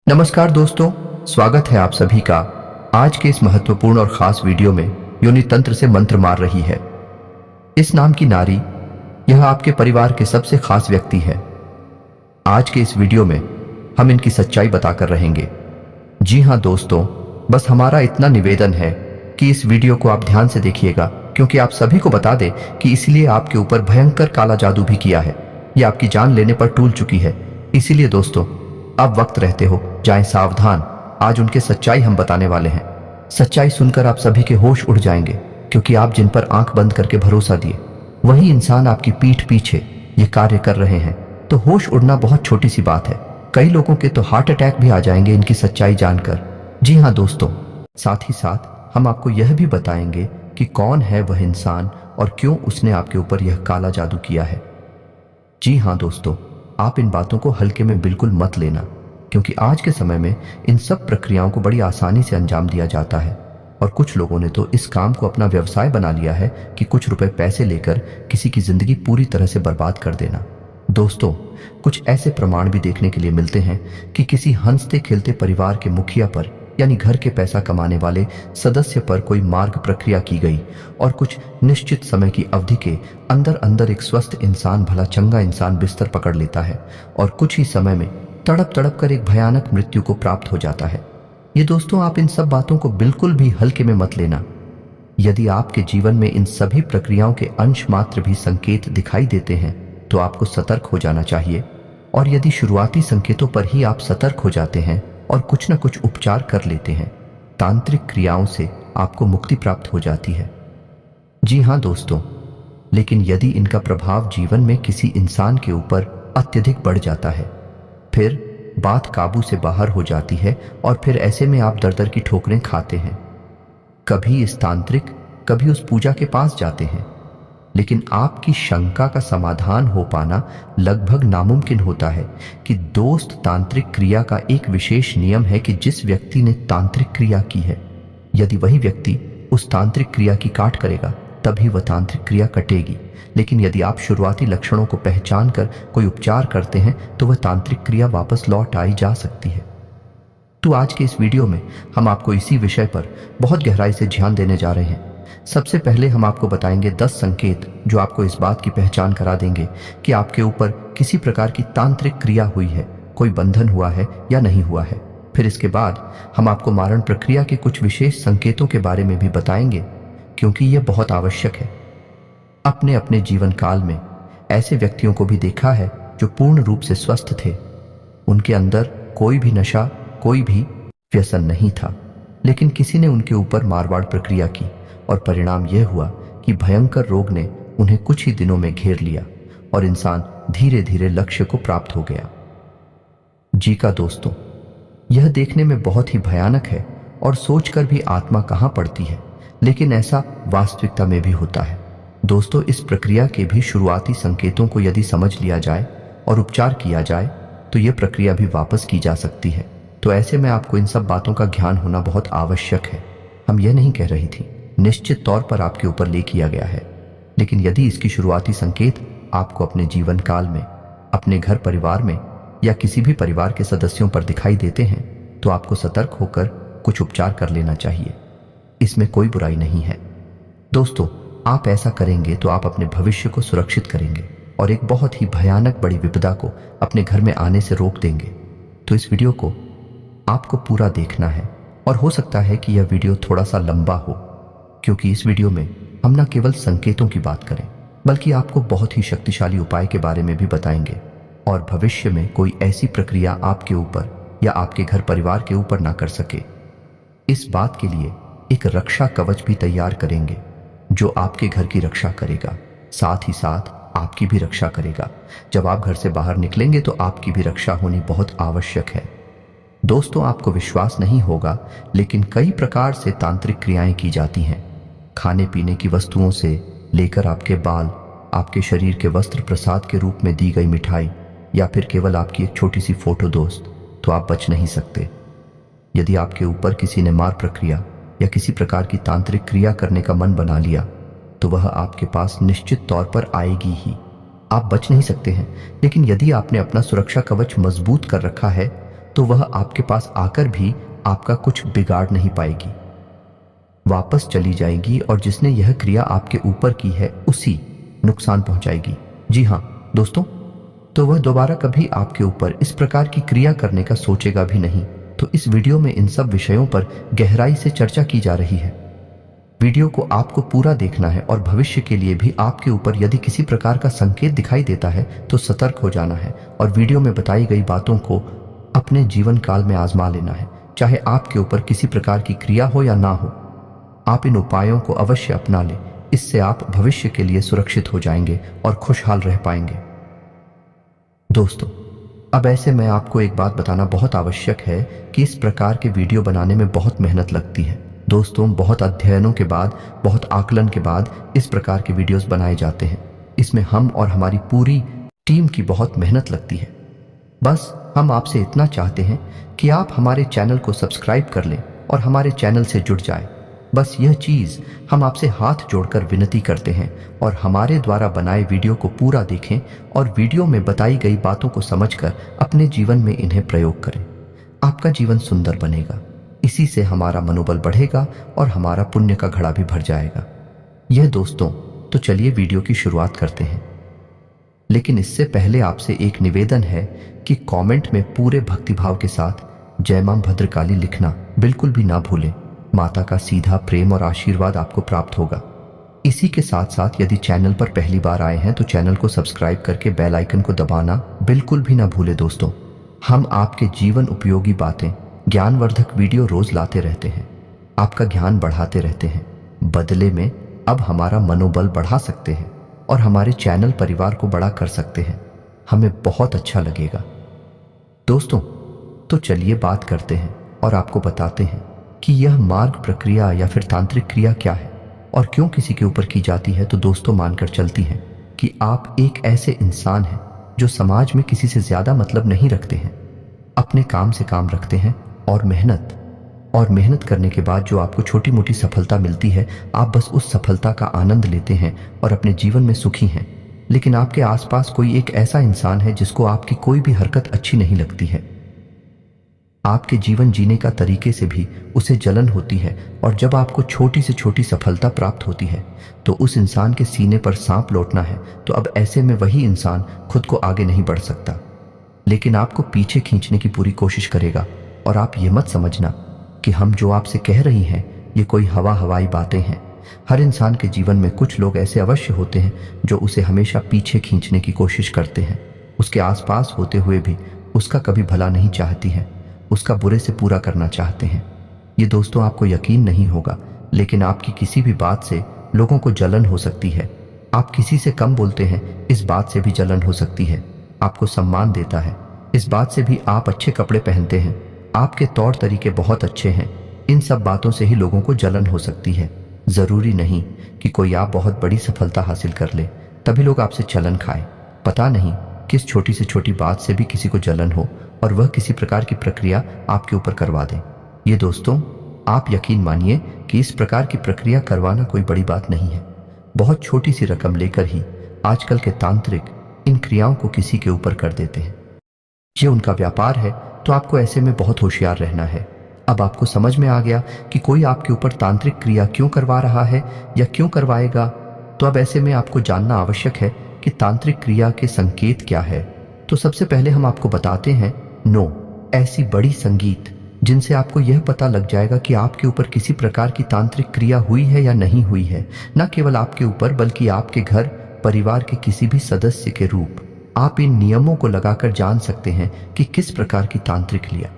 नमस्कार दोस्तों, स्वागत है आप सभी का आज के इस महत्वपूर्ण और खास वीडियो में। योनि तंत्र से मंत्र मार रही है इस नाम की नारी, यह आपके परिवार के सबसे खास व्यक्ति है। आज के इस वीडियो में हम इनकी सच्चाई बताकर रहेंगे। जी हाँ दोस्तों, बस हमारा इतना निवेदन है कि इस वीडियो को आप ध्यान से देखिएगा, क्योंकि आप सभी को बता दें कि इसलिए आपके ऊपर भयंकर काला जादू भी किया है। यह आपकी जान लेने पर टूल चुकी है। इसीलिए दोस्तों, अब वक्त रहते हो जाएं सावधान। आज उनके सच्चाई हम बताने वाले हैं। सच्चाई सुनकर आप सभी के होश उड़ जाएंगे, क्योंकि आप जिन पर आंख बंद करके भरोसा दिए, वही इंसान आपकी पीठ पीछे ये कार्य कर रहे हैं। तो होश उड़ना बहुत छोटी सी बात है। कई लोगों के तो हार्ट अटैक भी आ जाएंगे इनकी सच्चाई जानकर। जी हाँ दोस्तों, साथ ही साथ हम आपको यह भी बताएंगे कि कौन है वह इंसान और क्यों उसने आपके ऊपर यह काला जादू किया है। जी हाँ दोस्तों, आप इन बातों को हल्के में बिल्कुल मत लेना, क्योंकि आज के समय में इन सब प्रक्रियाओं को बड़ी आसानी से अंजाम दिया जाता है। और कुछ लोगों ने तो इस काम को अपना व्यवसाय बना लिया है कि कुछ रुपए पैसे लेकर किसी की जिंदगी पूरी तरह से बर्बाद कर देना। दोस्तों, कुछ ऐसे प्रमाण भी देखने के लिए मिलते हैं कि किसी हंसते खेलते परिवार के मुखिया पर, यानी घर के पैसा कमाने वाले सदस्य पर कोई मार्ग प्रक्रिया की गई और कुछ निश्चित समय की अवधि के अंदर अंदर एक स्वस्थ इंसान, भला चंगा इंसान बिस्तर पकड़ लेता है और कुछ ही समय में तड़प तड़प कर एक भयानक मृत्यु को प्राप्त हो जाता है। ये दोस्तों, आप इन सब बातों को बिल्कुल भी हल्के में मत लेना। यदि आपके जीवन में इन सभी प्रक्रियाओं के अंश मात्र भी संकेत दिखाई देते हैं तो आपको सतर्क हो जाना चाहिए। और यदि शुरुआती संकेतों पर ही आप सतर्क हो जाते हैं और कुछ न कुछ उपचार कर लेते हैं, तांत्रिक क्रियाओं से आपको मुक्ति प्राप्त हो जाती है। जी हाँ दोस्तों, लेकिन यदि इनका प्रभाव जीवन में किसी इंसान के ऊपर अत्यधिक बढ़ जाता है, फिर बात काबू से बाहर हो जाती है और फिर ऐसे में आप दर दर की ठोकरें खाते हैं। कभी इस तांत्रिक, कभी उस पूजा के पास जाते हैं, लेकिन आपकी शंका का समाधान हो पाना लगभग नामुमकिन होता है। कि दोस्त, तांत्रिक क्रिया का एक विशेष नियम है कि जिस व्यक्ति ने तांत्रिक क्रिया की है, यदि वही व्यक्ति उस तांत्रिक क्रिया की काट करेगा, तभी वह तांत्रिक क्रिया कटेगी। लेकिन यदि आप शुरुआती लक्षणों को पहचान कर कोई उपचार करते हैं तो वह तांत्रिक क्रिया वापस लौट आई जा सकती है। तो आज के इस वीडियो में हम आपको इसी विषय पर बहुत गहराई से ध्यान देने जा रहे हैं। सबसे पहले हम आपको बताएंगे 10 संकेत जो आपको इस बात की पहचान करा देंगे कि आपके ऊपर किसी प्रकार की तांत्रिक क्रिया हुई है, कोई बंधन हुआ है या नहीं हुआ है। फिर इसके बाद हम आपको मारण प्रक्रिया के कुछ विशेष संकेतों के बारे में भी बताएंगे, क्योंकि यह बहुत आवश्यक है। अपने अपने जीवन काल में ऐसे व्यक्तियों को भी देखा है जो पूर्ण रूप से स्वस्थ थे। उनके अंदर कोई भी नशा, कोई भी व्यसन नहीं था, लेकिन किसी ने उनके ऊपर मारवाड़ प्रक्रिया की और परिणाम यह हुआ कि भयंकर रोग ने उन्हें कुछ ही दिनों में घेर लिया और इंसान धीरे धीरे लक्ष्य को प्राप्त हो गया। जी का दोस्तों, यह देखने में बहुत ही भयानक है और सोचकर भी आत्मा कहां पड़ती है, लेकिन ऐसा वास्तविकता में भी होता है। दोस्तों, इस प्रक्रिया के भी शुरुआती संकेतों को यदि समझ लिया जाए और उपचार किया जाए तो यह प्रक्रिया भी वापस की जा सकती है। तो ऐसे में आपको इन सब बातों का ज्ञान होना बहुत आवश्यक है। हम यह नहीं कह रही थी, निश्चित तौर पर आपके ऊपर ले किया गया है, लेकिन यदि इसकी शुरुआती संकेत आपको अपने जीवन काल में, अपने घर परिवार में या किसी भी परिवार के सदस्यों पर दिखाई देते हैं तो आपको सतर्क होकर कुछ उपचार कर लेना चाहिए। इसमें कोई बुराई नहीं है। दोस्तों, आप ऐसा करेंगे तो आप अपने भविष्य को सुरक्षित करेंगे और एक बहुत ही भयानक बड़ी विपदा को अपने घर में आने से रोक देंगे। तो इस वीडियो को आपको पूरा देखना है और हो सकता है कि यह वीडियो थोड़ा सा लंबा हो, क्योंकि इस वीडियो में हम न केवल संकेतों की बात करें, बल्कि आपको बहुत ही शक्तिशाली उपाय के बारे में भी बताएंगे और भविष्य में कोई ऐसी प्रक्रिया आपके ऊपर या आपके घर परिवार के ऊपर ना कर सके। इस बात के लिए एक रक्षा कवच भी तैयार करेंगे जो आपके घर की रक्षा करेगा, साथ ही साथ आपकी भी रक्षा करेगा। जब आप घर से बाहर निकलेंगे तो आपकी भी रक्षा होनी बहुत आवश्यक है। दोस्तों, आपको विश्वास नहीं होगा, लेकिन कई प्रकार से तांत्रिक क्रियाएं की जाती हैं। खाने पीने की वस्तुओं से लेकर आपके बाल, आपके शरीर के वस्त्र प्रसाद के रूप में दी गई मिठाई या फिर केवल आपकी एक छोटी सी फोटो दोस्त, तो आप बच नहीं सकते। यदि आपके ऊपर किसी ने मार प्रक्रिया या किसी प्रकार की तांत्रिक क्रिया करने का मन बना लिया तो वह आपके पास निश्चित तौर पर आएगी ही। आप बच नहीं सकते हैं। लेकिन यदि आपने अपना सुरक्षा कवच मजबूत कर रखा है तो वह आपके पास आकर भी आपका कुछ बिगाड़ नहीं पाएगी, वापस चली जाएगी और जिसने यह क्रिया आपके ऊपर की है उसी नुकसान पहुंचाएगी। जी हाँ दोस्तों, तो वह दोबारा कभी आपके ऊपर इस प्रकार की क्रिया करने का सोचेगा भी नहीं। तो इस वीडियो में इन सब विषयों पर गहराई से चर्चा की जा रही है। वीडियो को आपको पूरा देखना है और भविष्य के लिए भी आपके ऊपर यदि किसी प्रकार का संकेत दिखाई देता है तो सतर्क हो जाना है और वीडियो में बताई गई बातों को अपने जीवन काल में आजमा लेना है। चाहे आपके ऊपर किसी प्रकार की क्रिया हो या ना हो, आप इन उपायों को अवश्य अपना लें। इससे आप भविष्य के लिए सुरक्षित हो जाएंगे और खुशहाल रह पाएंगे। दोस्तों, अब ऐसे में आपको एक बात बताना बहुत आवश्यक है कि इस प्रकार के वीडियो बनाने में बहुत मेहनत लगती है। दोस्तों, बहुत अध्ययनों के बाद, बहुत आकलन के बाद इस प्रकार के वीडियोस बनाए जाते हैं। इसमें हम और हमारी पूरी टीम की बहुत मेहनत लगती है। बस हम आपसे इतना चाहते हैं कि आप हमारे चैनल को सब्सक्राइब कर लें और हमारे चैनल से जुड़ जाएं। बस यह चीज़ हम आपसे हाथ जोड़कर विनती करते हैं और हमारे द्वारा बनाए वीडियो को पूरा देखें और वीडियो में बताई गई बातों को समझकर अपने जीवन में इन्हें प्रयोग करें। आपका जीवन सुंदर बनेगा, इसी से हमारा मनोबल बढ़ेगा और हमारा पुण्य का घड़ा भी भर जाएगा। यह दोस्तों, तो चलिए वीडियो की शुरुआत करते हैं। लेकिन इससे पहले आपसे एक निवेदन है कि कमेंट में पूरे भक्तिभाव के साथ जय मां भद्रकाली लिखना बिल्कुल भी ना भूलें। माता का सीधा प्रेम और आशीर्वाद आपको प्राप्त होगा। इसी के साथ साथ यदि चैनल पर पहली बार आए हैं तो चैनल को सब्सक्राइब करके बेल आइकन को दबाना बिल्कुल भी ना भूलें। दोस्तों, हम आपके जीवन उपयोगी बातें, ज्ञानवर्धक वीडियो रोज लाते रहते हैं, आपका ज्ञान बढ़ाते रहते हैं। बदले में अब हमारा मनोबल बढ़ा सकते हैं और हमारे चैनल परिवार को बड़ा कर सकते हैं। हमें बहुत अच्छा लगेगा। दोस्तों, तो चलिए बात करते हैं और आपको बताते हैं कि यह मार्ग प्रक्रिया या फिर तांत्रिक क्रिया क्या है और क्यों किसी के ऊपर की जाती है। तो दोस्तों, मानकर चलती हैं कि आप एक ऐसे इंसान हैं जो समाज में किसी से ज्यादा मतलब नहीं रखते हैं, अपने काम से काम रखते हैं और मेहनत करने के बाद जो आपको छोटी मोटी सफलता मिलती है, आप बस उस सफलता का आनंद लेते हैं और अपने जीवन में सुखी हैं। लेकिन आपके आसपास कोई एक ऐसा इंसान है जिसको आपकी कोई भी हरकत अच्छी नहीं लगती है, आपके जीवन जीने का तरीके से भी उसे जलन होती है और जब आपको छोटी से छोटी सफलता प्राप्त होती है तो उस इंसान के सीने पर सांप लौटना है। तो अब ऐसे में वही इंसान खुद को आगे नहीं बढ़ सकता, लेकिन आपको पीछे खींचने की पूरी कोशिश करेगा। और आप ये मत समझना कि हम जो आपसे कह रही हैं ये कोई हवाई बातें हैं। हर इंसान के जीवन में कुछ लोग ऐसे अवश्य होते हैं जो उसे हमेशा पीछे खींचने की कोशिश करते हैं, उसके आसपास होते हुए भी उसका कभी भला नहीं चाहती हैं, उसका बुरे से पूरा करना चाहते हैं। ये दोस्तों, आपको यकीन नहीं होगा, लेकिन आपकी किसी भी बात से लोगों को जलन हो सकती है। आप किसी से कम बोलते हैं, इस बात से भी जलन हो सकती है। आपको सम्मान देता है, इस बात से भी। आप अच्छे कपड़े पहनते हैं, आपके तौर तरीके बहुत अच्छे हैं, इन सब बातों से ही लोगों को जलन हो सकती है। जरूरी नहीं कि कोई आप बहुत बड़ी सफलता हासिल कर ले तभी लोग आपसे जलन खाए। पता नहीं किस छोटी से छोटी बात से भी किसी को जलन हो और वह किसी प्रकार की प्रक्रिया आपके ऊपर करवा दे। ये दोस्तों, आप यकीन मानिए कि इस प्रकार की प्रक्रिया करवाना कोई बड़ी बात नहीं है। बहुत छोटी सी रकम लेकर ही आजकल के तांत्रिक इन क्रियाओं को किसी के ऊपर कर देते हैं। ये उनका व्यापार है, तो आपको ऐसे में बहुत होशियार रहना है। अब आपको समझ में आ गया कि कोई आपके ऊपर तांत्रिक क्रिया क्यों करवा रहा है या क्यों करवाएगा। तो अब ऐसे में आपको जानना आवश्यक है कि तांत्रिक क्रिया के संकेत क्या है। तो सबसे पहले हम आपको बताते हैं 9 ऐसी बड़ी संगीत जिनसे आपको यह पता लग जाएगा कि आपके ऊपर किसी प्रकार की तांत्रिक क्रिया हुई है या नहीं हुई है। न केवल आपके ऊपर बल्कि आपके घर परिवार के किसी भी सदस्य के रूप। आप इन नियमों को लगाकर जान सकते हैं कि किस प्रकार की तांत्रिक क्रिया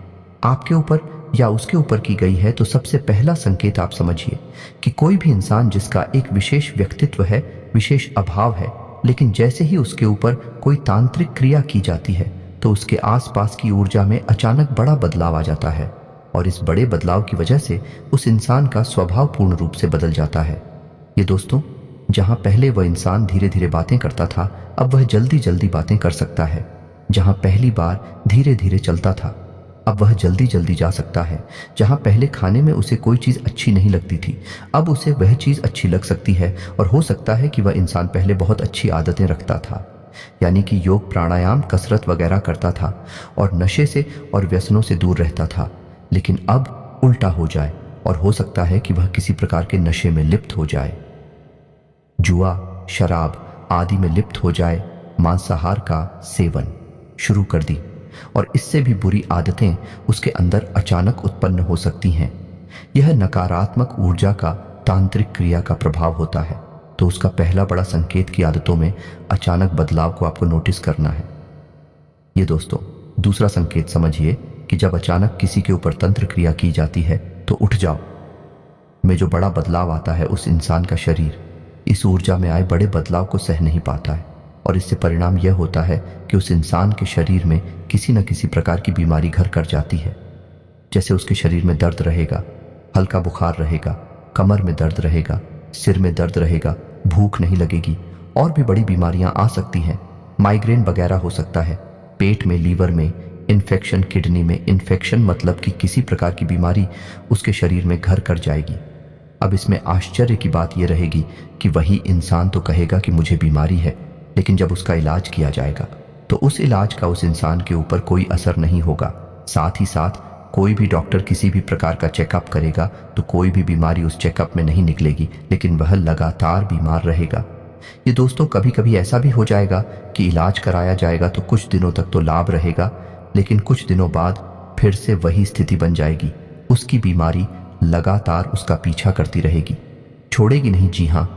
आपके ऊपर या उसके ऊपर की गई है। तो सबसे पहला संकेत आप समझिए कि कोई भी इंसान जिसका एक विशेष व्यक्तित्व है, विशेष अभाव है, लेकिन जैसे ही उसके ऊपर कोई तांत्रिक क्रिया की जाती है तो उसके आसपास की ऊर्जा में अचानक बड़ा बदलाव आ जाता है और इस बड़े बदलाव की वजह से उस इंसान का स्वभाव पूर्ण रूप से बदल जाता है। ये दोस्तों, जहां पहले वह इंसान धीरे धीरे बातें करता था, अब वह जल्दी जल्दी बातें कर सकता है। जहां पहली बार धीरे धीरे चलता था, अब वह जल्दी जल्दी जा सकता है। जहां पहले खाने में उसे कोई चीज अच्छी नहीं लगती थी, अब उसे वह चीज अच्छी लग सकती है और हो सकता है कि वह इंसान पहले बहुत अच्छी आदतें रखता था, यानी कि योग प्राणायाम कसरत वगैरह करता था और नशे से और व्यसनों से दूर रहता था। लेकिन अब उल्टा हो जाए और हो सकता है कि वह किसी प्रकार के नशे में लिप्त हो जाए, जुआ, शराब आदि में लिप्त हो जाए, मांसाहार का सेवन शुरू कर दी और इससे भी बुरी आदतें उसके अंदर अचानक उत्पन्न हो सकती हैं। यह नकारात्मक ऊर्जा का तांत्रिक क्रिया का प्रभाव होता है। तो उसका पहला बड़ा संकेत की आदतों में अचानक बदलाव को आपको नोटिस करना है। ये दोस्तों दूसरा संकेत समझिए कि जब अचानक किसी के ऊपर तंत्र क्रिया की जाती है तो उठ जाओ में जो बड़ा बदलाव आता है, उस इंसान का शरीर इस ऊर्जा में आए बड़े बदलाव को सह नहीं पाता है और इससे परिणाम यह होता है कि उस इंसान के शरीर में किसी न किसी प्रकार की बीमारी घर कर जाती है। जैसे उसके शरीर में दर्द रहेगा, हल्का बुखार रहेगा, कमर में दर्द रहेगा, सिर में दर्द रहेगा, भूख नहीं लगेगी और भी बड़ी बीमारियां आ सकती हैं। माइग्रेन वगैरह हो सकता है, पेट में, लीवर में इन्फेक्शन, किडनी में इन्फेक्शन, मतलब कि किसी प्रकार की बीमारी उसके शरीर में घर कर जाएगी। अब इसमें आश्चर्य की बात यह रहेगी कि वही इंसान तो कहेगा कि मुझे बीमारी है, लेकिन जब उसका इलाज किया जाएगा तो उस इलाज का उस इंसान के ऊपर कोई असर नहीं होगा। साथ ही साथ कोई भी डॉक्टर किसी भी प्रकार का चेकअप करेगा तो कोई भी बीमारी उस चेकअप में नहीं निकलेगी, लेकिन वह लगातार बीमार रहेगा। ये दोस्तों कभी कभी ऐसा भी हो जाएगा कि इलाज कराया जाएगा तो कुछ दिनों तक तो लाभ रहेगा, लेकिन कुछ दिनों बाद फिर से वही स्थिति बन जाएगी। उसकी बीमारी लगातार उसका पीछा करती रहेगी, छोड़ेगी नहीं। जी हाँ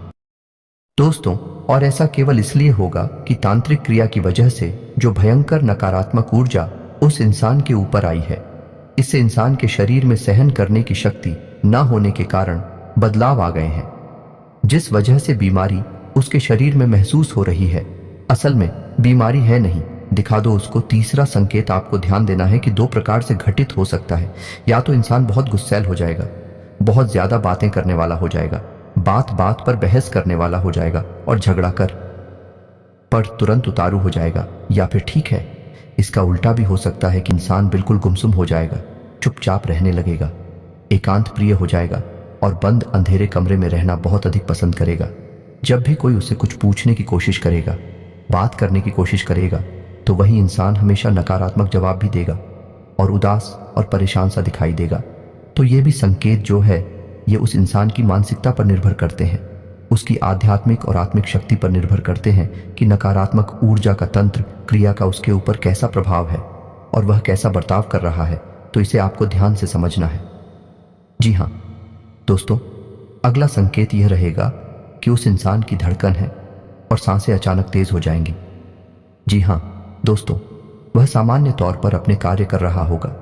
दोस्तों, और ऐसा केवल इसलिए होगा कि तांत्रिक क्रिया की वजह से जो भयंकर नकारात्मक ऊर्जा उस इंसान के ऊपर आई है, इससे इंसान के शरीर में सहन करने की शक्ति न होने के कारण बदलाव आ गए हैं, जिस वजह से बीमारी उसके शरीर में महसूस हो रही है। असल में बीमारी है नहीं, दिखा दो उसको। तीसरा संकेत आपको ध्यान देना है कि दो प्रकार से घटित हो सकता है। या तो इंसान बहुत गुस्सैल हो जाएगा, बहुत ज्यादा बातें करने वाला हो जाएगा, बात बात पर बहस करने वाला हो जाएगा और झगड़ा कर पर तुरंत उतारू हो जाएगा। या फिर ठीक है, इसका उल्टा भी हो सकता है कि इंसान बिल्कुल गुमसुम हो जाएगा, चुपचाप रहने लगेगा, एकांत प्रिय हो जाएगा और बंद अंधेरे कमरे में रहना बहुत अधिक पसंद करेगा। जब भी कोई उसे कुछ पूछने की कोशिश करेगा, बात करने की कोशिश करेगा, तो वही इंसान हमेशा नकारात्मक जवाब भी देगा और उदास और परेशान सा दिखाई देगा। तो ये भी संकेत जो है ये उस इंसान की मानसिकता पर निर्भर करते हैं, उसकी आध्यात्मिक और आत्मिक शक्ति पर निर्भर करते हैं कि नकारात्मक ऊर्जा का तंत्र क्रिया का उसके ऊपर कैसा प्रभाव है और वह कैसा बर्ताव कर रहा है। तो इसे आपको ध्यान से समझना है। जी हाँ दोस्तों, अगला संकेत यह रहेगा कि उस इंसान की धड़कन है और सांसें अचानक तेज हो जाएंगी। जी हाँ दोस्तों, वह सामान्य तौर पर अपने कार्य कर रहा होगा,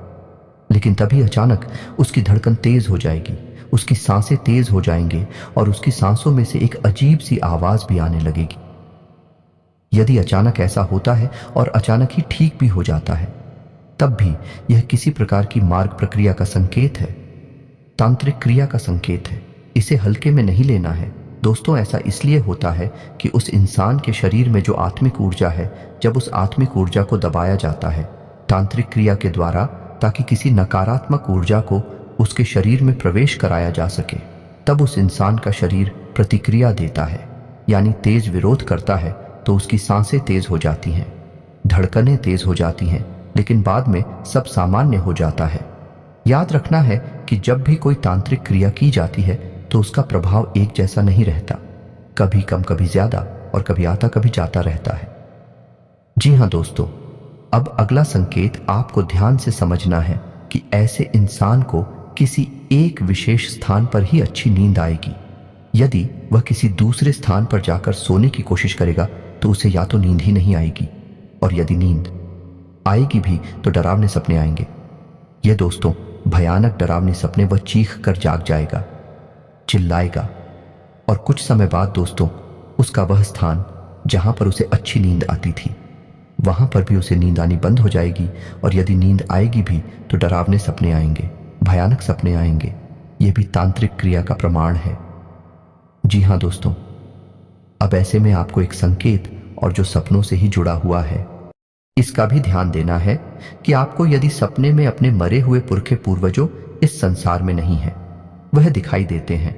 लेकिन तभी अचानक उसकी धड़कन तेज हो जाएगी, उसकी सांसें तेज हो जाएंगे और उसकी सांसों में से एक अजीब सी आवाज भी आने लगेगी। यदि अचानक ऐसा होता है और अचानक ही ठीक भी हो जाता है, तब भी यह किसी प्रकार की मार्ग प्रक्रिया का संकेत है, तांत्रिक क्रिया का संकेत है। इसे हल्के में नहीं लेना है दोस्तों। ऐसा इसलिए होता है कि उस इंसान के शरीर में जो आत्मिक ऊर्जा है, जब उस आत्मिक ऊर्जा को दबाया जाता है तांत्रिक क्रिया के द्वारा, ताकि किसी नकारात्मक ऊर्जा को उसके शरीर में प्रवेश कराया जा सके, तब उस इंसान का शरीर प्रतिक्रिया देता है, यानी तेज विरोध करता है। तो उसकी सांसें तेज हो जाती हैं, धड़कनें तेज हो जाती हैं, लेकिन बाद में सब सामान्य हो जाता है। याद रखना है कि जब भी कोई तांत्रिक क्रिया की जाती है तो उसका प्रभाव एक जैसा नहीं रहता, कभी कम कभी ज्यादा और कभी आता कभी जाता रहता है। जी हाँ दोस्तों, अब अगला संकेत आपको ध्यान से समझना है कि ऐसे इंसान को किसी एक विशेष स्थान पर ही अच्छी नींद आएगी। यदि वह किसी दूसरे स्थान पर जाकर सोने की कोशिश करेगा तो उसे या तो नींद ही नहीं आएगी, और यदि नींद आएगी भी तो डरावने सपने आएंगे। ये दोस्तों भयानक डरावने सपने, वह चीख कर जाग जाएगा, चिल्लाएगा, और कुछ समय बाद दोस्तों उसका वह स्थान जहां पर उसे अच्छी नींद आती थी वहां पर भी उसे नींद आनी बंद हो जाएगी। और यदि नींद आएगी भी तो डरावने सपने आएंगे, भयानक सपने आएंगे। यह भी तांत्रिक क्रिया का प्रमाण है। जी हाँ दोस्तों, अब ऐसे में आपको एक संकेत और जो सपनों से ही जुड़ा हुआ है, इसका भी ध्यान देना है कि आपको यदि सपने में अपने मरे हुए पुरखे पूर्वजों इस संसार में नहीं है, वह दिखाई देते हैं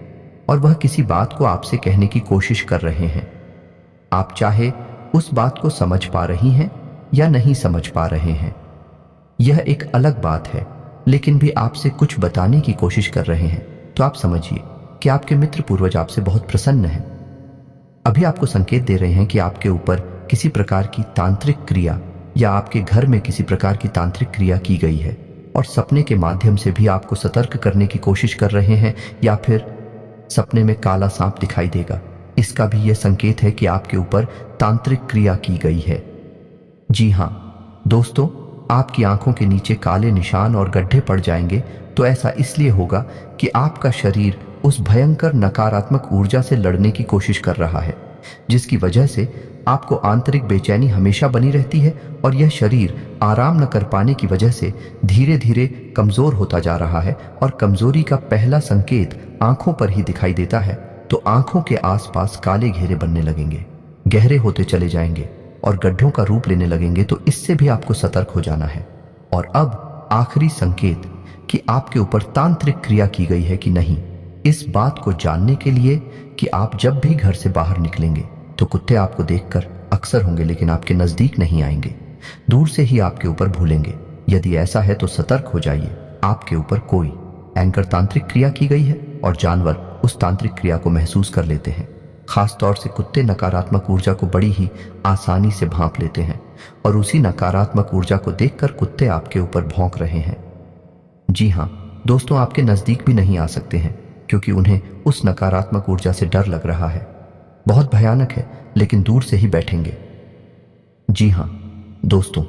और वह किसी बात को आपसे कहने की कोशिश कर रहे हैं, आप चाहे उस बात को समझ पा रही हैं या नहीं समझ पा रहे हैं, यह एक अलग बात है, लेकिन भी आपसे कुछ बताने की कोशिश कर रहे हैं, तो आप समझिए कि आपके मित्र पूर्वज आपसे बहुत प्रसन्न हैं। अभी आपको संकेत दे रहे हैं कि आपके ऊपर किसी प्रकार की तांत्रिक क्रिया या आपके घर में किसी प्रकार की तांत्रिक क्रिया की गई है, और सपने के माध्यम से भी आपको सतर्क करने की कोशिश कर रहे हैं, या फिर सपने में काला सांप दिखाई देगा, इसका भी यह संकेत है कि आपके ऊपर तांत्रिक क्रिया की गई है। जी हां दोस्तों, आपकी आंखों के नीचे काले निशान और गड्ढे पड़ जाएंगे, तो ऐसा इसलिए होगा कि आपका शरीर उस भयंकर नकारात्मक ऊर्जा से लड़ने की कोशिश कर रहा है, जिसकी वजह से आपको आंतरिक बेचैनी हमेशा बनी रहती है, और यह शरीर आराम न कर पाने की वजह से धीरे धीरे कमजोर होता जा रहा है। और कमजोरी का पहला संकेत आंखों पर ही दिखाई देता है, तो आंखों के आसपास काले घेरे बनने लगेंगे, गहरे होते चले जाएंगे और गड्ढों का रूप लेने लगेंगे, तो इससे भी आपको सतर्क हो जाना है। और अब आखिरी संकेत कि आपके ऊपर तांत्रिक क्रिया की गई है कि नहीं, इस बात को जानने के लिए कि आप जब भी घर से बाहर निकलेंगे तो कुत्ते आपको देखकर अक्सर होंगे, लेकिन आपके नजदीक नहीं आएंगे, दूर से ही आपके ऊपर भूलेंगे। यदि ऐसा है तो सतर्क हो जाइए, आपके ऊपर कोई एंकर तांत्रिक क्रिया की गई है और जानवर उस तांत्रिक क्रिया को महसूस कर लेते हैं। खास तौर से कुत्ते नकारात्मक ऊर्जा को बड़ी ही आसानी से भांप लेते हैं, और उसी नकारात्मक ऊर्जा को देखकर कुत्ते आपके ऊपर भौंक रहे हैं। जी हाँ दोस्तों, आपके नजदीक भी नहीं आ सकते हैं, क्योंकि उन्हें उस नकारात्मक ऊर्जा से डर लग रहा है। बहुत भयानक है, लेकिन दूर से ही बैठेंगे। जी हाँ दोस्तों,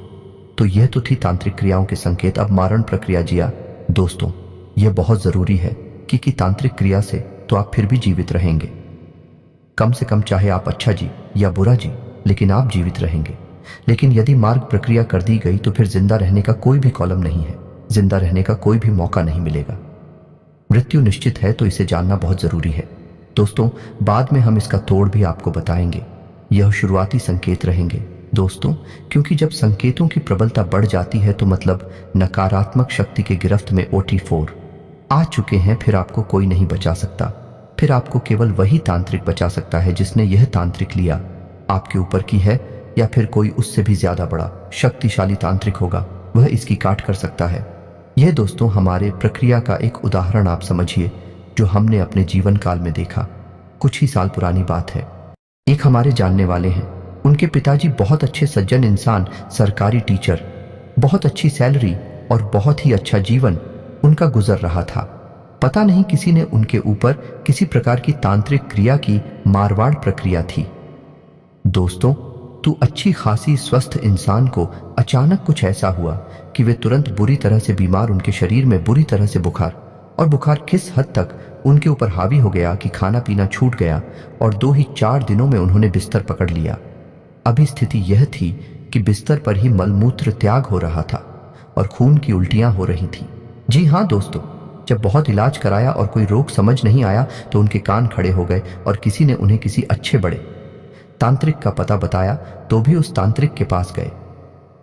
तो यह तो थी तांत्रिक क्रियाओं के संकेत। अब मारण प्रक्रिया। जिया दोस्तों, यह बहुत जरूरी है कि तांत्रिक क्रिया से तो आप फिर भी जीवित रहेंगे, कम से कम चाहे आप अच्छा जी या बुरा जी, लेकिन आप जीवित रहेंगे। लेकिन यदि मार्ग प्रक्रिया कर दी गई तो फिर जिंदा रहने का कोई भी कॉलम नहीं है, जिंदा रहने का कोई भी मौका नहीं मिलेगा। मृत्यु निश्चित है, तो इसे जानना बहुत जरूरी है दोस्तों। बाद में हम इसका तोड़ भी आपको बताएंगे। यह शुरुआती संकेत रहेंगे दोस्तों, क्योंकि जब संकेतों की प्रबलता बढ़ जाती है तो मतलब नकारात्मक शक्ति के गिरफ्त में OT4 आ चुके हैं। फिर आपको कोई नहीं बचा सकता, फिर आपको केवल वही तांत्रिक बचा सकता है जिसने यह तांत्रिक लिया आपके ऊपर की है, या फिर कोई उससे भी ज्यादा बड़ा शक्तिशाली तांत्रिक होगा, वह इसकी काट कर सकता है। यह दोस्तों हमारे प्रक्रिया का एक उदाहरण आप समझिए, जो हमने अपने जीवन काल में देखा। कुछ ही साल पुरानी बात है। एक हमारे जानने वाले हैं, उनके पिताजी बहुत अच्छे सज्जन इंसान, सरकारी टीचर, बहुत अच्छी सैलरी और बहुत ही अच्छा जीवन उनका गुजर रहा था। पता नहीं किसी ने उनके ऊपर किसी प्रकार की तांत्रिक क्रिया की मारवाड़ प्रक्रिया थी। दोस्तों, तो अच्छी खासी स्वस्थ इंसान को अचानक कुछ ऐसा हुआ कि वे तुरंत बुरी तरह से बीमार, उनके शरीर में बुरी तरह से बुखार, और बुखार किस हद तक उनके ऊपर हावी हो गया कि खाना पीना छूट गया, और 2 ही 4 दिनों में उन्होंने बिस्तर पकड़ लिया। अभी स्थिति यह थी कि बिस्तर पर ही मलमूत्र त्याग हो रहा था और खून की उल्टियां हो रही थी। जी हाँ दोस्तों, जब बहुत इलाज कराया और कोई रोग समझ नहीं आया तो उनके कान खड़े हो गए, और किसी ने उन्हें किसी अच्छे बड़े तांत्रिक का पता बताया, तो भी उस तांत्रिक के पास गए।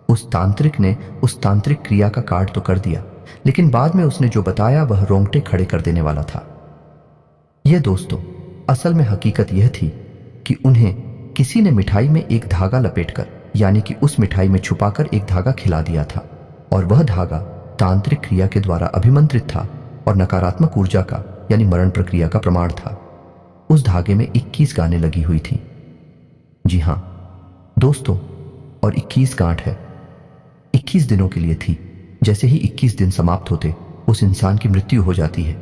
उस तांत्रिक ने उस तांत्रिक क्रिया का कार्ड तो कर दिया, लेकिन बाद में उसने जो बताया वह रोंगटे खड़े कर देने वाला था। यह दोस्तों असल में हकीकत यह थी कि उन्हें किसी ने मिठाई में एक धागा लपेटकर, यानी कि उस मिठाई में छुपाकर एक धागा खिला दिया था, और वह धागा तांत्रिक क्रिया के द्वारा अभिमंत्रित था और नकारात्मक ऊर्जा का यानी मरण प्रक्रिया का प्रमाण था। उस धागे में 21 गानें लगी हुई थी। जी हां दोस्तों, और 21 गांठ है, 21 दिनों के लिए थी। जैसे ही 21 दिन समाप्त होते उस इंसान की मृत्यु हो जाती है।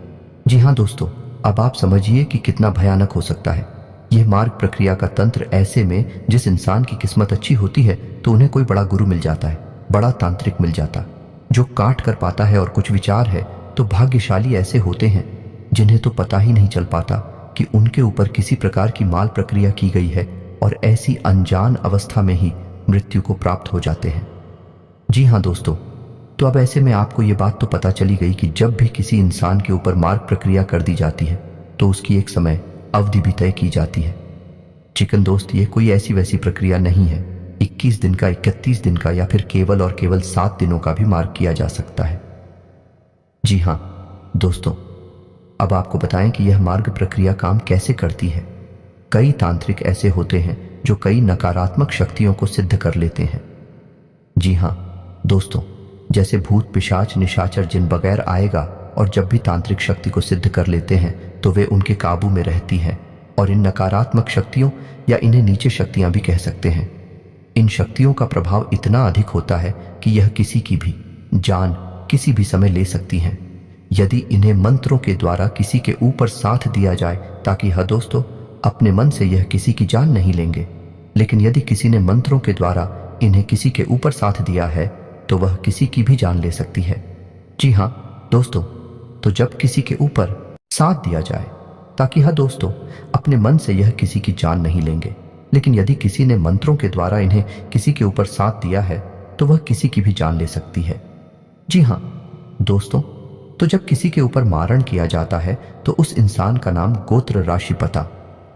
जी हां दोस्तों, अब आप समझिए कि कितना भयानक हो सकता है यह मार्ग प्रक्रिया का तंत्र। ऐसे में जिस इंसान की किस्मत अच्छी होती है तो उन्हें कोई बड़ा गुरु मिल जाता है, बड़ा तांत्रिक मिल जाता, जो काट कर पाता है। और कुछ विचार है तो भाग्यशाली ऐसे होते हैं जिन्हें तो पता ही नहीं चल पाता कि उनके ऊपर किसी प्रकार की माल प्रक्रिया की गई है, और ऐसी अनजान अवस्था में ही मृत्यु को प्राप्त हो जाते हैं। जी हाँ दोस्तों, तो अब ऐसे में आपको ये बात तो पता चली गई कि जब भी किसी इंसान के ऊपर मार्ग प्रक्रिया कर दी जाती है तो उसकी एक समय अवधि भी तय की जाती है। चिकन दोस्त, ये कोई ऐसी वैसी प्रक्रिया नहीं है। 21 दिन का, 31 दिन का, या फिर केवल और केवल 7 दिनों का भी मार्ग किया जा सकता है। जी हाँ दोस्तों, अब आपको बताएं कि यह मार्ग प्रक्रिया काम कैसे करती है। कई तांत्रिक ऐसे होते हैं जो कई नकारात्मक शक्तियों को सिद्ध कर लेते हैं। जी हाँ दोस्तों, जैसे भूत, पिशाच, निशाचर, जिन वगैरह आएगा और जब भी तांत्रिक शक्ति को सिद्ध कर लेते हैं तो वे उनके काबू में रहती हैं। और इन नकारात्मक शक्तियों या इन्हें नीचे शक्तियां भी कह सकते हैं, इन शक्तियों का प्रभाव इतना अधिक होता है कि यह किसी की भी जान किसी भी समय ले सकती हैं यदि इन्हें मंत्रों के द्वारा किसी के ऊपर साथ दिया जाए। ताकि हाँ दोस्तों, अपने मन से यह किसी की जान नहीं लेंगे, लेकिन यदि किसी ने मंत्रों के द्वारा इन्हें किसी के ऊपर साथ दिया है तो वह किसी की भी जान ले सकती है। जी हाँ दोस्तों, तो जब किसी के ऊपर साथ दिया जाए, ताकि हाँ दोस्तों, अपने मन से यह किसी की जान नहीं लेंगे, लेकिन यदि किसी ने मंत्रों के द्वारा इन्हें किसी के ऊपर साथ दिया है तो वह किसी की भी जान ले सकती है। जी हाँ दोस्तों, तो जब किसी के ऊपर मारण किया जाता है तो उस इंसान का नाम, गोत्र, राशि, पता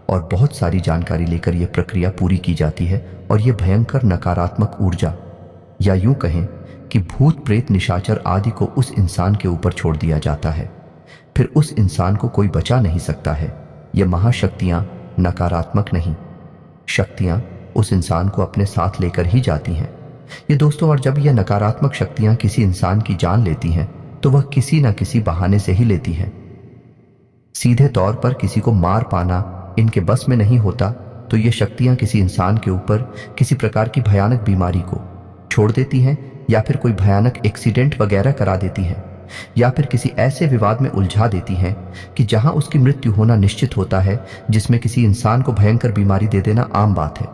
और बहुत सारी जानकारी लेकर यह प्रक्रिया पूरी की जाती है। और यह भयंकर नकारात्मक ऊर्जा या यूं कहें कि भूत, प्रेत, निशाचर आदि को उस इंसान के ऊपर छोड़ दिया जाता है। फिर उस इंसान को कोई बचा नहीं सकता है। यह महाशक्तियां नकारात्मक नहीं, शक्तियां उस इंसान को अपने साथ लेकर ही जाती हैं। ये दोस्तों, और जब यह नकारात्मक शक्तियां किसी इंसान की जान लेती हैं तो वह किसी न किसी बहाने से ही लेती हैं। सीधे तौर पर किसी को मार पाना इनके बस में नहीं होता, तो ये शक्तियां किसी इंसान के ऊपर किसी प्रकार की भयानक बीमारी को छोड़ देती हैं, या फिर कोई भयानक एक्सीडेंट वगैरह करा देती हैं, या फिर किसी ऐसे विवाद में उलझा देती हैं कि जहां उसकी मृत्यु होना निश्चित होता है, जिसमें किसी इंसान को भयंकर बीमारी दे देना आम बात है।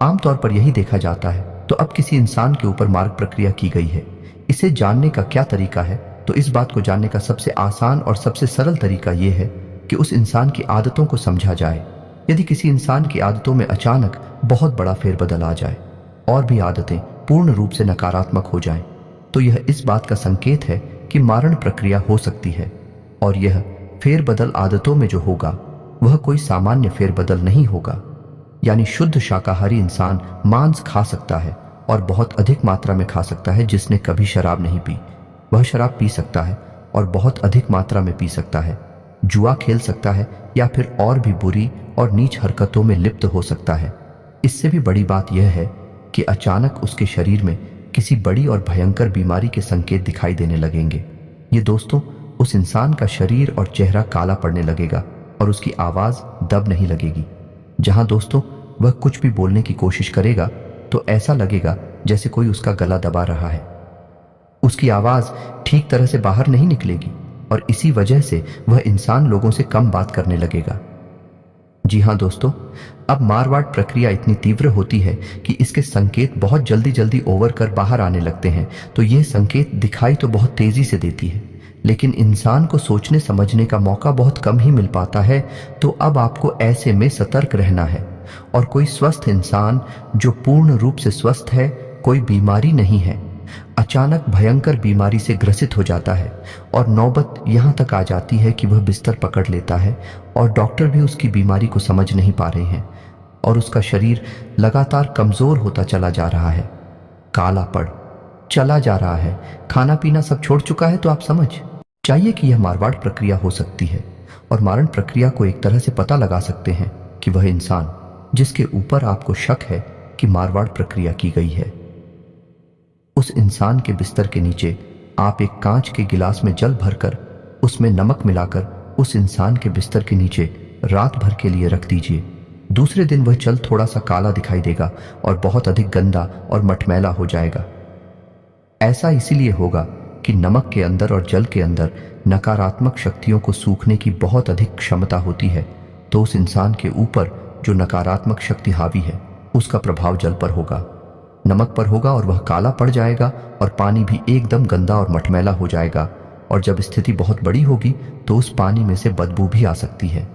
आमतौर पर यही देखा जाता है। तो अब किसी इंसान के ऊपर मार्ग प्रक्रिया की गई है, इसे जानने का क्या तरीका है? तो इस बात को जानने का सबसे आसान और सबसे सरल तरीका यह है कि उस इंसान की आदतों को समझा जाए। यदि किसी इंसान की आदतों में अचानक बहुत बड़ा फेरबदल आ जाए और भी आदतें पूर्ण रूप से नकारात्मक हो जाएं, तो यह इस बात का संकेत है कि मारण प्रक्रिया हो सकती है। और यह फेरबदल आदतों में जो होगा वह कोई सामान्य फेरबदल नहीं होगा। यानी शुद्ध शाकाहारी इंसान मांस खा सकता है और बहुत अधिक मात्रा में खा सकता है। जिसने कभी शराब नहीं पी वह शराब पी सकता है और बहुत अधिक मात्रा में पी सकता है। जुआ खेल सकता है या फिर और भी बुरी और नीच हरकतों में लिप्त हो सकता है। इससे भी बड़ी बात यह है कि अचानक उसके शरीर में किसी बड़ी और भयंकर बीमारी के संकेत दिखाई देने लगेंगे। ये दोस्तों, उस इंसान का शरीर और चेहरा काला पड़ने लगेगा और उसकी आवाज दब नहीं लगेगी। जहां दोस्तों वह कुछ भी बोलने की कोशिश करेगा तो ऐसा लगेगा जैसे कोई उसका गला दबा रहा है। उसकी आवाज ठीक तरह से बाहर नहीं निकलेगी और इसी वजह से वह इंसान लोगों से कम बात करने लगेगा। जी हाँ दोस्तों, अब मारवाड़ प्रक्रिया इतनी तीव्र होती है कि इसके संकेत बहुत जल्दी जल्दी ओवर कर बाहर आने लगते हैं। तो यह संकेत दिखाई तो बहुत तेजी से देती है, लेकिन इंसान को सोचने समझने का मौका बहुत कम ही मिल पाता है। तो अब आपको ऐसे में सतर्क रहना है। और कोई स्वस्थ इंसान जो पूर्ण रूप से स्वस्थ है, कोई बीमारी नहीं है, अचानक भयंकर बीमारी से ग्रसित हो जाता है और नौबत यहां तक आ जाती है कि वह बिस्तर पकड़ लेता है और डॉक्टर भी उसकी बीमारी को समझ नहीं पा रहे हैं और उसका शरीर लगातार कमजोर होता चला जा रहा है, काला पड़ चला जा रहा है, खाना पीना सब छोड़ चुका है। तो आप समझ चाहिए कि यह मारवाड़ प्रक्रिया हो सकती है। और मारण प्रक्रिया को एक तरह से पता लगा सकते हैं कि वह इंसान जिसके ऊपर आपको शक है कि मारवाड़ प्रक्रिया की गई है, उस इंसान के बिस्तर के नीचे आप एक कांच के गिलास में जल भरकर उसमें नमक मिलाकर उस इंसान के बिस्तर के नीचे रात भर के लिए रख दीजिए। दूसरे दिन वह जल थोड़ा सा काला दिखाई देगा और बहुत अधिक गंदा और मटमैला हो जाएगा। ऐसा इसीलिए होगा कि नमक के अंदर और जल के अंदर नकारात्मक शक्तियों को सूखने की बहुत अधिक क्षमता होती है। तो उस इंसान के ऊपर जो नकारात्मक शक्ति हावी है उसका प्रभाव जल पर होगा, नमक पर होगा और वह काला पड़ जाएगा और पानी भी एकदम गंदा और मटमैला हो जाएगा। और जब स्थिति बहुत बड़ी होगी तो उस पानी में से बदबू भी आ सकती है।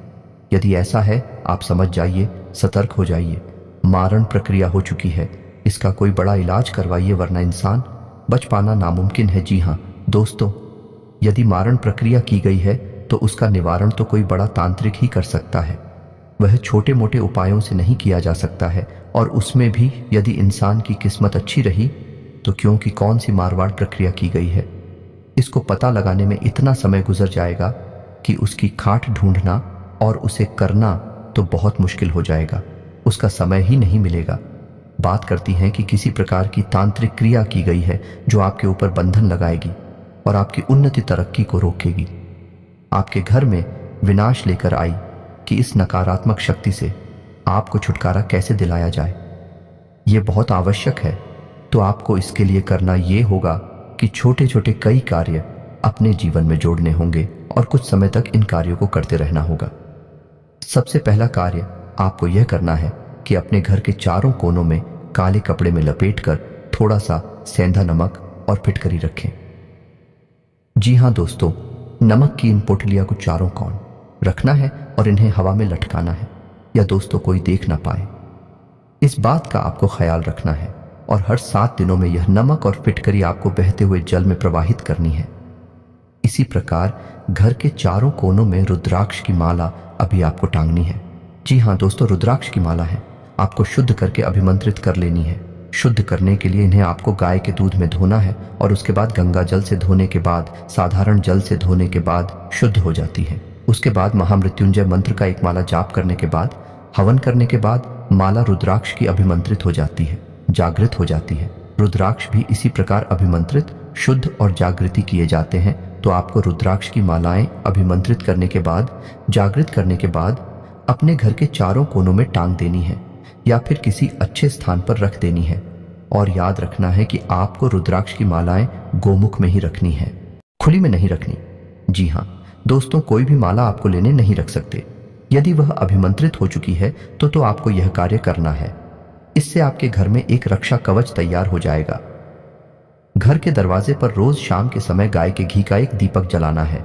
यदि ऐसा है, आप समझ जाइए, सतर्क हो जाइए, मारण प्रक्रिया हो चुकी है। इसका कोई बड़ा इलाज करवाइए, वरना इंसान बच पाना नामुमकिन है। जी हाँ दोस्तों, यदि मारण प्रक्रिया की गई है तो उसका निवारण तो कोई बड़ा तांत्रिक ही कर सकता है। वह छोटे मोटे उपायों से नहीं किया जा सकता है। और उसमें भी यदि इंसान की किस्मत अच्छी रही तो, क्योंकि कौन सी मारवाड़ प्रक्रिया की गई है इसको पता लगाने में इतना समय गुजर जाएगा कि उसकी खाट ढूंढना और उसे करना तो बहुत मुश्किल हो जाएगा। उसका समय ही नहीं मिलेगा। बात करती हैं कि किसी प्रकार की तांत्रिक क्रिया की गई है जो आपके ऊपर बंधन लगाएगी और आपकी उन्नति तरक्की को रोकेगी। आपके घर में विनाश लेकर आई कि इस नकारात्मक शक्ति से आपको छुटकारा कैसे दिलाया जाए। यह बहुत आवश्यक है, तो आपको इसके लिए करना यह होगा कि छोटे छोटे कई कार्य अपने जीवन में जोड़ने होंगे और कुछ समय तक इन कार्यों को करते रहना होगा। सबसे पहला कार्य आपको यह करना है कि अपने घर के चारों कोनों में काले कपड़े में लपेटकर थोड़ा सा सेंधा नमक और फिटकरी रखें। जी हाँ दोस्तों, नमक की इन पोटलियां को चारों कोण रखना है और इन्हें हवा में लटकाना है, या दोस्तों कोई देख ना पाए। इस बात का आपको ख्याल रखना है और हर 7 दिनों में यह नमक और फिटकरी आपको बहते हुए जल में प्रवाहित करनी है। इसी प्रकार घर के चारों कोनों में रुद्राक्ष की माला अभी आपको टांगनी है। जी हाँ दोस्तों, रुद्राक्ष की माला है, आपको शुद्ध करके अभिमंत्रित कर लेनी है। शुद्ध करने के लिए इन्हें आपको गाय के दूध में धोना है और उसके बाद गंगा जल से धोने के बाद, साधारण जल से धोने के बाद शुद्ध हो जाती है। उसके बाद महामृत्युंजय मंत्र का एक माला जाप करने के बाद, हवन करने के बाद माला रुद्राक्ष की अभिमंत्रित हो जाती है, जागृत हो जाती है। रुद्राक्ष भी इसी प्रकार अभिमंत्रित, शुद्ध और जागृति किए जाते हैं। तो आपको रुद्राक्ष की मालाएं अभिमंत्रित करने के बाद, जागृत करने के बाद अपने घर के चारों कोनों में टांग देनी है या फिर किसी अच्छे स्थान पर रख देनी है। और याद रखना है कि आपको रुद्राक्ष की मालाएं गोमुख में ही रखनी है, खुली में नहीं रखनी। जी हाँ दोस्तों, कोई भी माला आपको लेने नहीं रख सकते। यदि वह अभिमंत्रित हो चुकी है तो आपको यह कार्य करना है। इससे आपके घर में एक रक्षा कवच तैयार हो जाएगा। घर के दरवाजे पर रोज शाम के समय गाय के घी का एक दीपक जलाना है।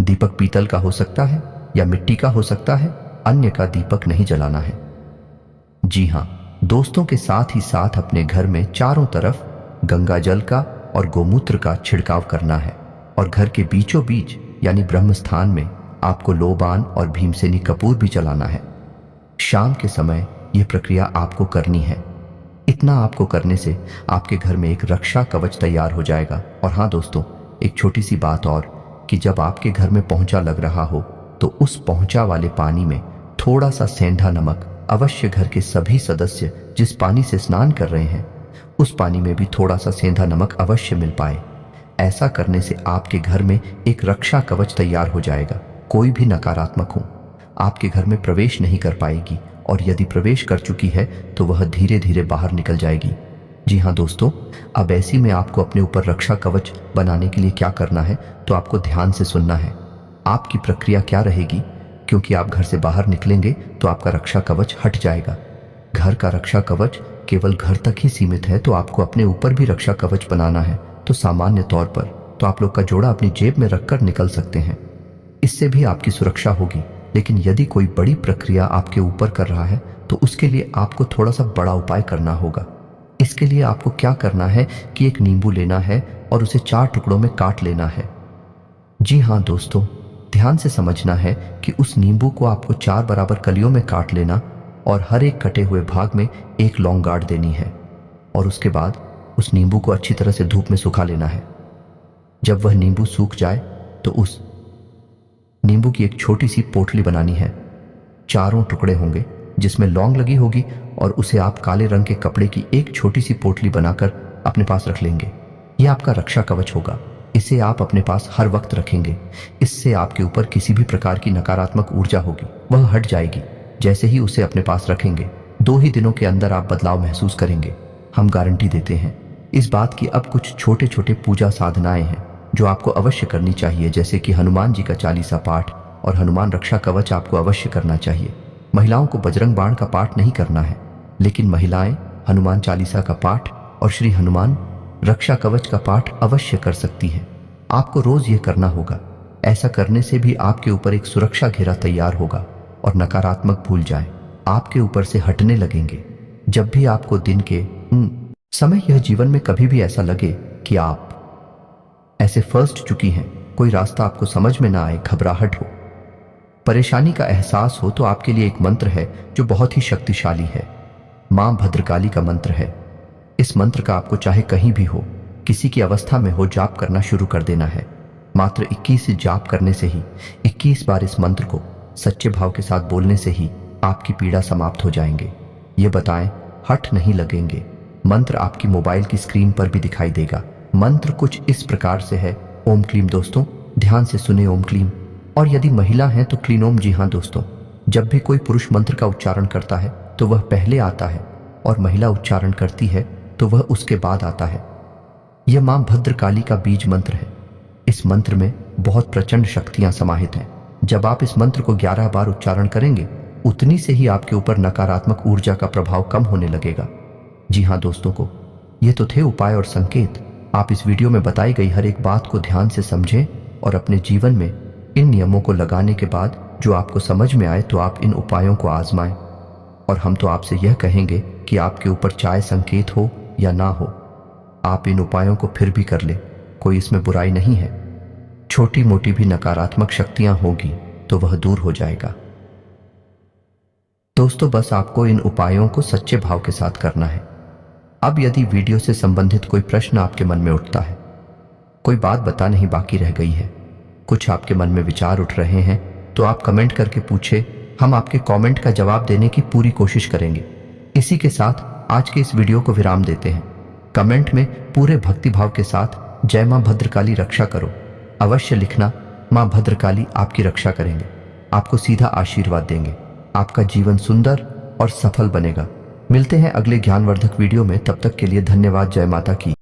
दीपक पीतल का हो सकता है या मिट्टी का हो सकता है, अन्य का दीपक नहीं जलाना है। जी हाँ दोस्तों, के साथ ही साथ अपने घर में चारों तरफ गंगा जल का और गोमूत्र का छिड़काव करना है और घर के बीचों बीच यानी ब्रह्म स्थान में आपको लोबान और भीमसेनी कपूर भी जलाना है। शाम के समय यह प्रक्रिया आपको करनी है। इतना आपको करने से आपके घर में एक रक्षा कवच तैयार हो जाएगा। और हाँ दोस्तों, एक छोटी सी बात और, कि जब आपके घर में पोंछा लग रहा हो तो उस पोंछा वाले पानी में थोड़ा सा सेंधा नमक अवश्य घर के सभी सदस्य जिस पानी से स्नान कर रहे हैं उस पानी में भी थोड़ा सा सेंधा नमक अवश्य मिल पाए। ऐसा करने से आपके घर में एक रक्षा कवच तैयार हो जाएगा। कोई भी नकारात्मक हो आपके घर में प्रवेश नहीं कर पाएगी, और यदि प्रवेश कर चुकी है तो वह धीरे धीरे बाहर निकल जाएगी। जी हाँ दोस्तों, अब ऐसी में आपको अपने ऊपर रक्षा कवच बनाने के लिए क्या करना है, तो आपको ध्यान से सुनना है। आपकी प्रक्रिया क्या रहेगी, क्योंकि आप घर से बाहर निकलेंगे तो आपका रक्षा कवच हट जाएगा। घर का रक्षा कवच केवल घर तक ही सीमित है, तो आपको अपने ऊपर भी रक्षा कवच बनाना है। तो सामान्य तौर पर तो आप लोग का जोड़ा अपनी जेब में रखकर निकल सकते हैं, इससे भी आपकी सुरक्षा होगी। लेकिन यदि कोई बड़ी प्रक्रिया आपके ऊपर कर रहा है तो उसके लिए आपको थोड़ा सा बड़ा उपाय करना होगा। इसके लिए आपको क्या करना है कि एक नींबू लेना है और उसे 4 टुकड़ों में काट लेना है। जी हाँ दोस्तों, ध्यान से समझना है कि उस नींबू को आपको 4 बराबर कलियों में काट लेना और हर एक कटे हुए भाग में एक लौंग गाड़ देनी है। और उसके बाद उस नींबू को अच्छी तरह से धूप में सुखा लेना है। जब वह नींबू सूख जाए तो उस नींबू की एक छोटी सी पोटली बनानी है। 4 टुकड़े होंगे जिसमें लौंग लगी होगी, और उसे आप काले रंग के कपड़े की एक छोटी सी पोटली बनाकर अपने पास रख लेंगे। यह आपका रक्षा कवच होगा। इसे आप अपने पास हर वक्त रखेंगे। इससे आपके ऊपर किसी भी प्रकार की नकारात्मक ऊर्जा होगी वह हट जाएगी। जैसे ही उसे अपने पास रखेंगे 2 ही दिनों के अंदर आप बदलाव महसूस करेंगे। हम गारंटी देते हैं। इस बात की अब कुछ छोटे छोटे पूजा साधनाएं हैं जो आपको अवश्य करनी चाहिए, जैसे कि हनुमान जी का 40 पाठ और हनुमान रक्षा कवच आपको अवश्य करना चाहिए। महिलाओं को बजरंग बाण का पाठ नहीं करना है, लेकिन महिलाएं हनुमान 40 का पाठ और श्री हनुमान रक्षा कवच का पाठ अवश्य कर सकती हैं। आपको रोज यह करना होगा। ऐसा करने से भी आपके ऊपर एक सुरक्षा घेरा तैयार होगा और नकारात्मक भूल जाए आपके ऊपर से हटने लगेंगे। जब भी आपको दिन के समय यह जीवन में कभी भी ऐसा लगे कि आप ऐसे फंस चुकी हैं, कोई रास्ता आपको समझ में ना आए, घबराहट हो, परेशानी का एहसास हो, तो आपके लिए एक मंत्र है जो बहुत ही शक्तिशाली है। मां भद्रकाली का मंत्र है। इस मंत्र का आपको चाहे कहीं भी हो, किसी की अवस्था में हो, जाप करना शुरू कर देना है। मात्र 21 जाप करने से ही, 21 बार इस मंत्र को सच्चे भाव के साथ बोलने से ही आपकी पीड़ा समाप्त हो जाएंगे। ये बताएं, हठ नहीं लगेंगे। मंत्र आपकी मोबाइल की स्क्रीन पर भी दिखाई देगा। मंत्र कुछ इस प्रकार से है। ओम क्लीम। दोस्तों ध्यान से सुने ओम क्लीम। और यदि महिला है तो क्लीन ओम। जी हाँ दोस्तों, जब भी कोई पुरुष मंत्र का उच्चारण करता है तो वह पहले आता है और महिला उच्चारण करती है तो वह उसके बाद आता है। यह मां भद्रकाली का बीज मंत्र है। इस मंत्र में बहुत प्रचंड शक्तियां समाहित हैं। जब आप इस मंत्र को 11 बार उच्चारण करेंगे उतनी से ही आपके ऊपर नकारात्मक ऊर्जा का प्रभाव कम होने लगेगा। जी हाँ दोस्तों को, ये तो थे उपाय और संकेत। आप इस वीडियो में बताई गई हर एक बात को ध्यान से समझें और अपने जीवन में इन नियमों को लगाने के बाद जो आपको समझ में आए तो आप इन उपायों को आजमाएं। और हम तो आपसे यह कहेंगे कि आपके ऊपर चाहे संकेत हो या ना हो, आप इन उपायों को फिर भी कर ले। कोई इसमें बुराई नहीं है। छोटी मोटी भी नकारात्मक शक्तियां होगी तो वह दूर हो जाएगा। दोस्तों बस आपको इन उपायों को सच्चे भाव के साथ करना है। अब यदि वीडियो से संबंधित कोई प्रश्न आपके मन में उठता है, कोई बात बता नहीं बाकी रह गई है, कुछ आपके मन में विचार उठ रहे हैं, तो आप कमेंट करके पूछे। हम आपके कमेंट का जवाब देने की पूरी कोशिश करेंगे। इसी के साथ आज के इस वीडियो को विराम देते हैं। कमेंट में पूरे भक्तिभाव के साथ जय मां भद्रकाली रक्षा करो अवश्य लिखना। मां भद्रकाली आपकी रक्षा करेंगे, आपको सीधा आशीर्वाद देंगे। आपका जीवन सुंदर और सफल बनेगा। मिलते हैं अगले ज्ञानवर्धक वीडियो में। तब तक के लिए धन्यवाद। जय माता की।